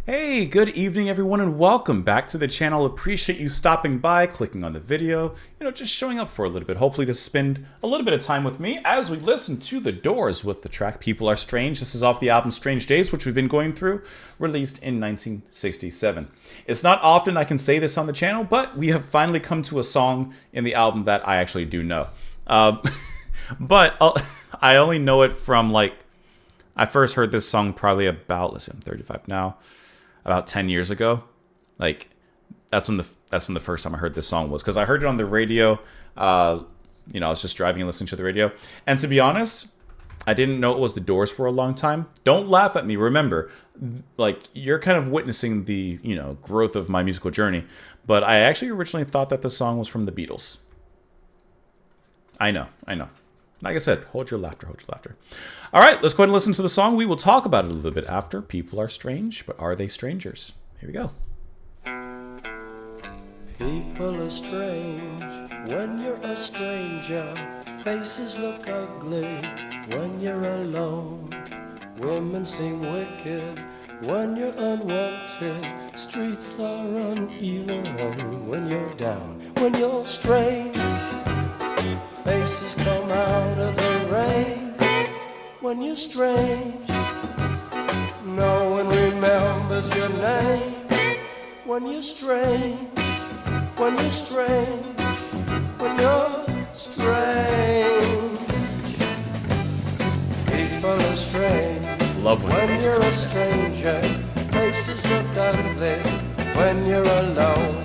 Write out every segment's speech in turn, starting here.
Hey, good evening everyone and welcome back to the channel. Appreciate you stopping by, clicking on the video, just showing up for a little bit, hopefully to spend a little bit of time with me as we listen to The Doors with the track People Are Strange. This is off the album Strange Days, which we've been going through, released in 1967. It's not often I can say this on the channel, but we have finally come to a song in the album that I actually do know. But I only know it from I first heard this song probably about, let's see, I'm 35 now, about 10 years ago. That's when the first time I heard this song was, because I heard it on the radio. I was just driving and listening to the radio. And to be honest, I didn't know it was The Doors for a long time. Don't laugh at me. Remember, you're kind of witnessing the, growth of my musical journey. But I actually originally thought that the song was from the Beatles. I know. Like I said, hold your laughter. All right, let's go ahead and listen to the song. We will talk about it a little bit after. People are strange, but are they strangers? Here we go. People are strange when you're a stranger. Faces look ugly when you're alone. Women seem wicked when you're unwanted. Streets are uneven when you're down. When you're strange, faces come out of the rain. When you're strange, no one remembers your name. When you're strange, when you're strange, when you're strange. People are strange. Love when you're a stranger. Faces look ugly when you're alone.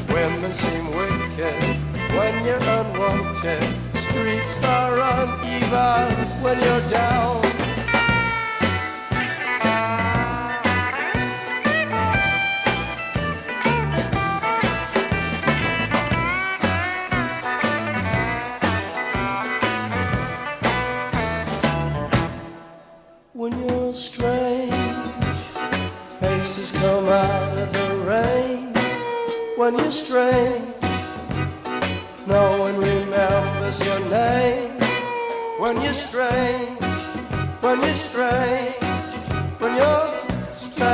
Women seem wicked when you're unwanted. Streets are uneven when you're down. When you're strange, faces come out of the rain. When you're strange, no one remembers your name. When you're strange, when you're strange, when you're strange.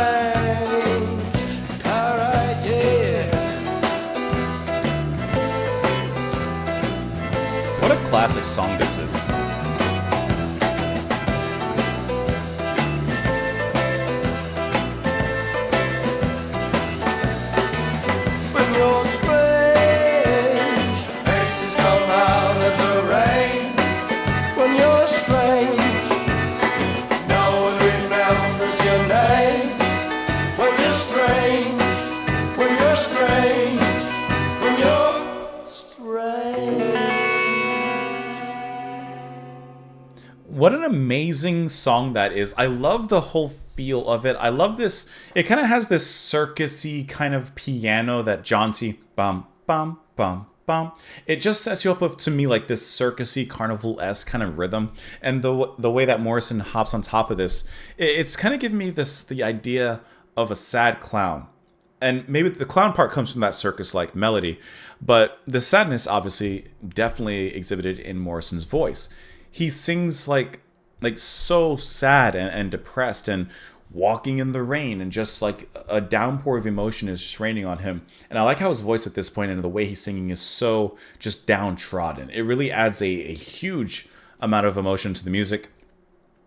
Alright, yeah. What a classic song this is. When you're strange, faces come out of the rain. When you're strange, no one remembers your name. When you're strange, when you're strange, when you're strange. What an amazing song that is. I love the whole feel of it. I love this. It kind of has this circusy kind of piano, that jaunty bum, bum, bum, bum. It just sets you up with, to me, this circusy, carnival-esque kind of rhythm. And the way that Morrison hops on top of this, it's kind of giving me the idea of a sad clown. And maybe the clown part comes from that circus-like melody. But the sadness, obviously, definitely exhibited in Morrison's voice. He sings so sad and depressed and walking in the rain, and just a downpour of emotion is just raining on him. And I like how his voice at this point and the way he's singing is so just downtrodden. It really adds a huge amount of emotion to the music.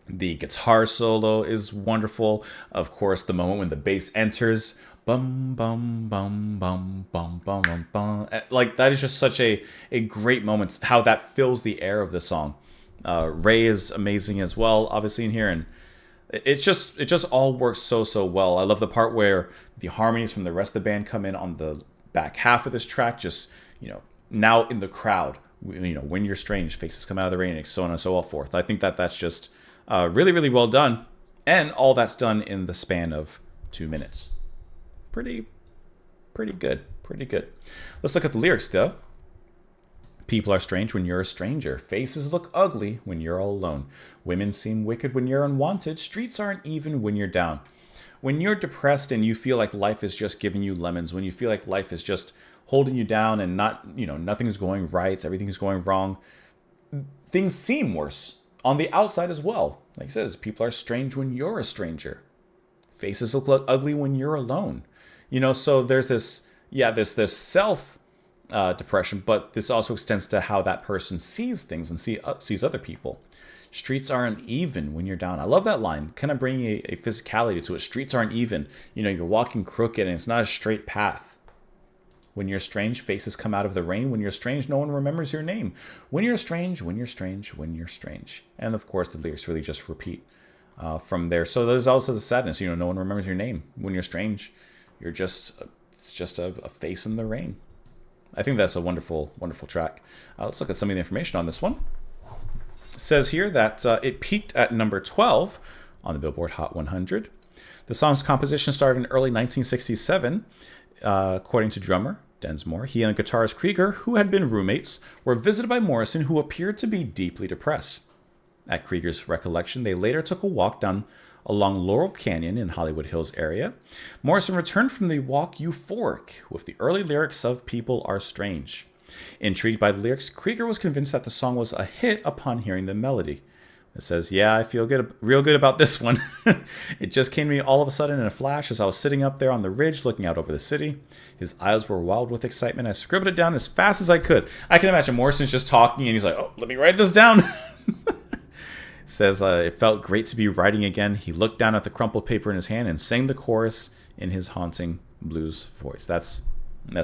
The guitar solo is wonderful. Of course, the moment when the bass enters, bum bum bum bum bum bum bum bum. That is just such a great moment. How that fills the air of the song. Ray is amazing as well, obviously, in here, and it just all works so well. I love the part where the harmonies from the rest of the band come in on the back half of this track, just now in the crowd, when you're strange, faces come out of the rain, and so on and so forth. I think that's just really well done, and all that's done in the span of 2 minutes. Pretty good. Let's look at the lyrics though. People are strange when you're a stranger. Faces look ugly when you're all alone. Women seem wicked when you're unwanted. Streets aren't even when you're down. When you're depressed and you feel like life is just giving you lemons, when you feel like life is just holding you down and nothing's going right, everything's going wrong, things seem worse on the outside as well. Like it says, people are strange when you're a stranger. Faces look ugly when you're alone. So there's this, this self depression, but this also extends to how that person sees things and sees other people. Streets aren't even when you're down. I love that line, kind of bringing a physicality to it. Streets aren't even. You're walking crooked and it's not a straight path. When you're strange, faces come out of the rain. When you're strange, no one remembers your name. When you're strange, when you're strange, when you're strange. And of course, the lyrics really just repeat from there. So there's also the sadness. No one remembers your name. When you're strange, it's just a face in the rain. I think that's a wonderful, wonderful track. Let's look at some of the information on this one. It says here that it peaked at number 12 on the Billboard Hot 100. The song's composition started in early 1967. According to drummer Densmore, he and guitarist Krieger, who had been roommates, were visited by Morrison, who appeared to be deeply depressed. At Krieger's recollection, they later took a walk along Laurel Canyon in Hollywood Hills area. Morrison returned from the walk euphoric with the early lyrics of People Are Strange. Intrigued by the lyrics, Krieger was convinced that the song was a hit upon hearing the melody. It says, yeah, I feel real good about this one. It just came to me all of a sudden in a flash as I was sitting up there on the ridge looking out over the city. His eyes were wild with excitement. I scribbled it down as fast as I could. I can imagine Morrison's just talking and he's like, oh, let me write this down. Says, it felt great to be writing again. He looked down at the crumpled paper in his hand and sang the chorus in his haunting blues voice. That's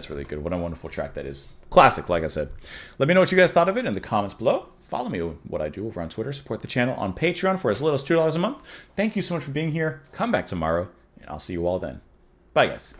really good. What a wonderful track that is. Classic, like I said. Let me know what you guys thought of it in the comments below. Follow me what I do over on Twitter. Support the channel on Patreon for as little as $2 a month. Thank you so much for being here. Come back tomorrow, and I'll see you all then. Bye, guys.